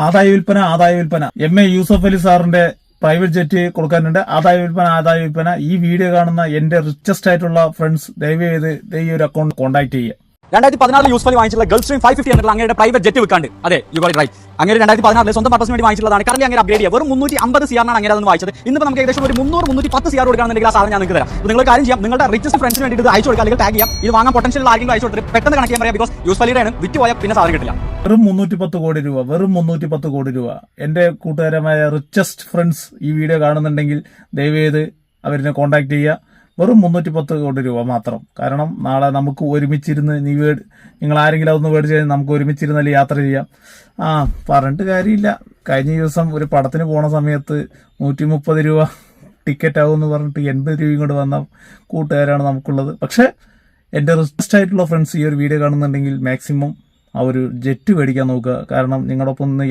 ആദായ വിൽപ്പന MA യൂസഫ് അലി സാറിന്റെ പ്രൈവറ്റ് ജെറ്റ് കൊടുക്കാനുണ്ട്. ആദായ വിൽപ്പന. ഈ വീഡിയോ കാണുന്ന എന്റെ റിച്ചസ്റ്റ് ആയിട്ടുള്ള ഫ്രണ്ട്സ് ദയവ് ചെയ്ത് ഈ ഒരു അക്കൗണ്ട് കോൺടാക്ട് ചെയ്യുക. 2014 യൂസ്ഫുള്ളി വാങ്ങിച്ചിട്ടുള്ള ഗൾഫ് സ്ട്രീം 550 എന്നുള്ള അങ്ങയുടെ പ്രൈവറ്റ് ജെറ്റ് വിൽക്കാണ്ട്. അതെ, യു ഗോട്ട് ഇറ്റ് റൈറ്റ്. അങ്ങനെ 2014 സ്വന്തം പർപ്പസിന് വേണ്ടി വാങ്ങിച്ചിട്ടുള്ളതാണ്. കറന്റ് അങ്ങനെ അപ്ഗ്രേഡ് ചെയ്യുക. വെറും 350 CR ആണ് അങ്ങനെ അതൊന്ന് വായിച്ചത്. ഇന്നിപ്പോൾ നമുക്ക് ഏകദേശം ഒരു 300-310 CR കൊടുക്കുകയാണെന്നുണ്ടെങ്കിൽ ആ സാധനം ഞാൻ നിങ്ങൾക്ക് തരാം. നിങ്ങൾ കാര്യം ചെയ്യാം, നിങ്ങളുടെ റിച്ചസ്റ്റ് ഫ്രണ്ട്സിന് വേണ്ടി ഇത് അയച്ചു കൊടുക്കുക, അല്ലെങ്കിൽ ടാഗ് ചെയ്യാം. ഇത് വാങ്ങാൻ പൊട്ടൻഷ്യൽ ആരെങ്കിലും അയച്ചു കൊടുത്തിട്ട് പെട്ടെന്ന് കണക്ട് ചെയ്യാൻ പറയാം. ബിക്കോസ് യൂസ്ഫുള്ളിയുടെ ആണ്, വിറ്റ് പോയാൽ പിന്നെ സാധനം കിട്ടില്ല. വെറും 310 കോടി രൂപ. എന്റെ കൂട്ടുകാരമായ റിച്ചസ്റ്റ് ഫ്രണ്ട്സ് ഈ വീഡിയോ കാണുന്നുണ്ടെങ്കിൽ ദയവേത് അവരിനെ കോൺടാക്ട് ചെയ്യുക. വെറും 310 കോടി രൂപ മാത്രം. കാരണം നാളെ നമുക്ക് ഒരുമിച്ചിരുന്ന് നിങ്ങൾ ആരെങ്കിലും അതൊന്ന് മേടിച്ച് കഴിഞ്ഞാൽ നമുക്ക് ഒരുമിച്ചിരുന്നല്ലേ യാത്ര ചെയ്യാം. പറഞ്ഞിട്ട് കാര്യമില്ല. കഴിഞ്ഞ ദിവസം ഒരു പടത്തിന് പോണ സമയത്ത് 130 രൂപ ടിക്കറ്റ് ആവും എന്ന് പറഞ്ഞിട്ട് 80 രൂപയും കൊണ്ട് വന്ന കൂട്ടുകാരാണ് നമുക്കുള്ളത്. പക്ഷെ എന്റെ റിക്വസ്റ്റ് ആയിട്ടുള്ള ഫ്രണ്ട്സ് ഈ ഒരു വീഡിയോ കാണുന്നുണ്ടെങ്കിൽ മാക്സിമം ആ ഒരു ജെറ്റ് മേടിക്കാൻ നോക്കുക. കാരണം നിങ്ങളൊപ്പം